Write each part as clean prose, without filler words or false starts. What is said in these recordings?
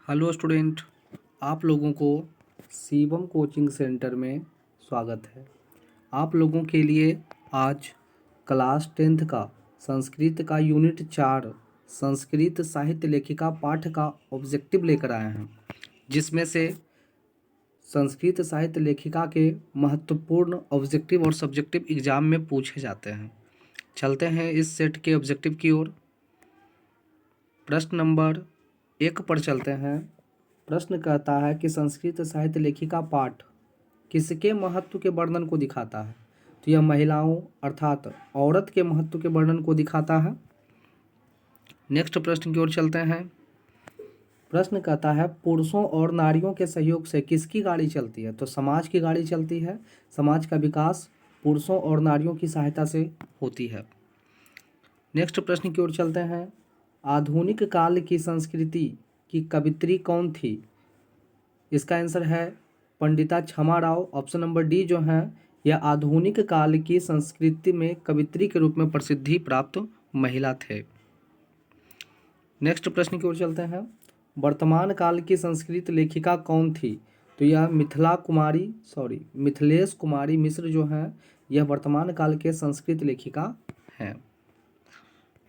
Hello student, आप लोगों को शिवम कोचिंग सेंटर में स्वागत है। आप लोगों के लिए आज क्लास 10th का संस्कृत का यूनिट 4 संस्कृत साहित्य लेखिका पाठ का ऑब्जेक्टिव लेकर आए हैं, जिसमें से संस्कृत साहित्य लेखिका के महत्वपूर्ण ऑब्जेक्टिव और सब्जेक्टिव एग्जाम में पूछे जाते हैं। चलते हैं इस सेट के ऑब्जेक्टिव की ओर। प्रश्न नंबर 1 पर चलते हैं। प्रश्न कहता है कि संस्कृत साहित्य लेखिका पाठ किसके महत्व के वर्णन को दिखाता है। तो यह महिलाओं अर्थात औरत के महत्व के वर्णन को दिखाता है। नेक्स्ट प्रश्न की ओर चलते हैं। प्रश्न कहता है पुरुषों और नारियों के सहयोग से किसकी गाड़ी चलती है। तो समाज की गाड़ी चलती है। समाज का विकास पुरुषों और नारियों की सहायता से होती है। नेक्स्ट प्रश्न की ओर चलते हैं। आधुनिक काल की संस्कृति की कवित्री कौन थी। इसका आंसर है पंडिता क्षमा राव। ऑप्शन नंबर डी जो है यह आधुनिक काल की संस्कृति में कवित्री के रूप में प्रसिद्धि प्राप्त महिला थे। नेक्स्ट प्रश्न की ओर चलते हैं। वर्तमान काल की संस्कृत लेखिका कौन थी। तो यह मिथिलेश कुमारी मिश्र जो है यह वर्तमान काल के संस्कृत लेखिका हैं।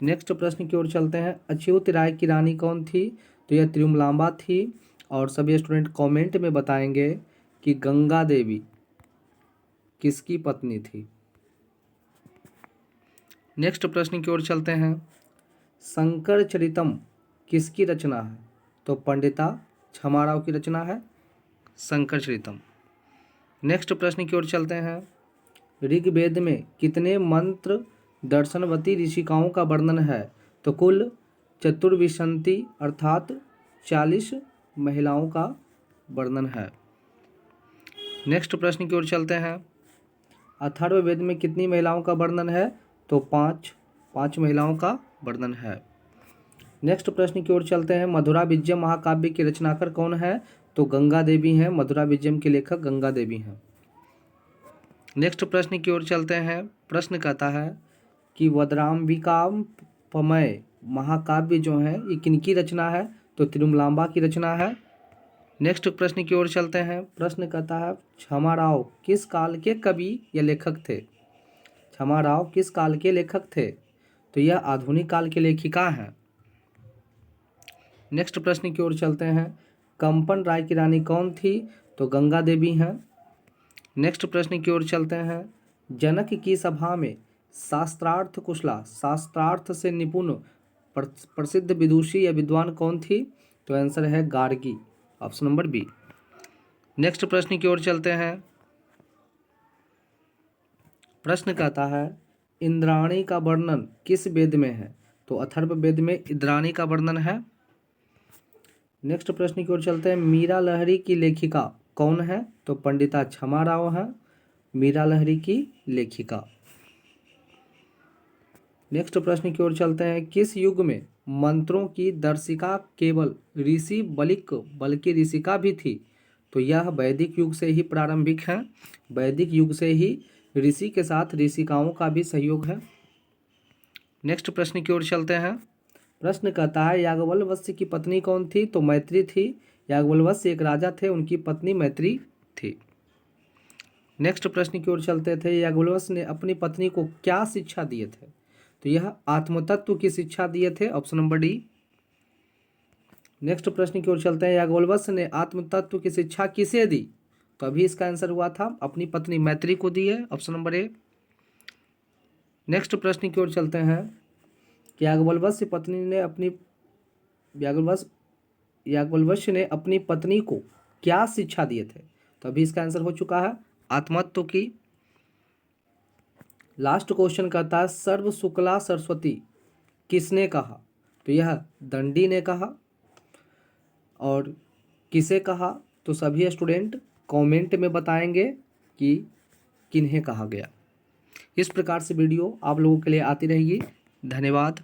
नेक्स्ट प्रश्न की ओर चलते हैं। अच्युत राय की रानी कौन थी। तो यह तिरुमलांबा थी। और सभी स्टूडेंट कमेंट में बताएंगे कि गंगा देवी किसकी पत्नी थी। नेक्स्ट प्रश्न की ओर चलते हैं। शंकर चरितम किसकी रचना है। तो पंडिता क्षमा राव की रचना है शंकर चरितम। नेक्स्ट प्रश्न की ओर चलते हैं। ऋग्वेद में कितने मंत्र दर्शनवती ऋषिकाओं का वर्णन है। तो कुल चतुर्विंशति अर्थात 40 महिलाओं का वर्णन है। नेक्स्ट प्रश्न की ओर चलते हैं। अथर्ववेद में कितनी महिलाओं का वर्णन है। तो पाँच महिलाओं का वर्णन है। नेक्स्ट प्रश्न की ओर चलते हैं। मधुरा विजयम महाकाव्य की रचनाकार कौन है। तो गंगा देवी हैं। मधुरा विजयम के लेखक गंगा देवी हैं। नेक्स्ट प्रश्न की ओर चलते हैं। प्रश्न कहता है कि वज्राम्बिकापमय महाकाव्य जो है ये किनकी रचना है। तो तिरुमलांबा की रचना है। नेक्स्ट प्रश्न की ओर चलते हैं। प्रश्न कहता है क्षमा राव किस काल के कवि या लेखक थे। क्षमा राव किस काल के लेखक थे। तो यह आधुनिक काल के लेखिका हैं। नेक्स्ट प्रश्न की ओर चलते हैं। कंपन राय की रानी कौन थी। तो गंगा देवी हैं। नेक्स्ट प्रश्न की ओर चलते हैं। जनक की सभा में शास्त्रार्थ कुशला शास्त्रार्थ से निपुण प्रसिद्ध विदुषी या विद्वान कौन थी। तो आंसर है Gargi. Option number B. Next प्रश्न की ओर चलते हैं। प्रश्न कहता है इंद्राणी का वर्णन किस वेद में है। तो अथर्ववेद में इंद्राणी का वर्णन है। नेक्स्ट प्रश्न की ओर चलते हैं। मीरा लहरी की लेखिका कौन है। तो पंडिता क्षमा राव है मीरा लहरी की लेखिका। नेक्स्ट प्रश्न की ओर चलते हैं। किस युग में मंत्रों की दर्शिका केवल ऋषि बल्कि ऋषिका भी थी। तो यह वैदिक युग से ही प्रारंभिक है। वैदिक युग से ही ऋषि के साथ ऋषिकाओं का भी सहयोग है। नेक्स्ट प्रश्न की ओर चलते हैं। प्रश्न कहता है याज्ञवल्क्य की पत्नी कौन थी। तो मैत्री थी। याज्ञवल्क्य एक राजा थे, उनकी पत्नी मैत्री थी। नेक्स्ट प्रश्न की ओर चलते थे। याज्ञवल्क्य ने अपनी पत्नी को क्या शिक्षा दिए थे। तो यह आत्मतत्व की शिक्षा दिए थे। Option number D. नेक्स्ट प्रश्न की ओर चलते हैं। याज्ञवल्क्य ने आत्मतत्व की शिक्षा किसे दी। तो अभी इसका आंसर हुआ था अपनी पत्नी मैत्री को दी है। Option number A. नेक्स्ट प्रश्न की ओर चलते हैं कि याज्ञवल्क्य ने अपनी पत्नी को क्या शिक्षा दिए थे। तो अभी इसका आंसर हो चुका है आत्मतत्व की। लास्ट क्वेश्चन कहता है सर्व शुक्ला सरस्वती किसने कहा। तो यह दंडी ने कहा। और किसे कहा तो सभी स्टूडेंट कमेंट में बताएंगे कि किन्हें कहा गया। इस प्रकार से वीडियो आप लोगों के लिए आती रहेगी। धन्यवाद।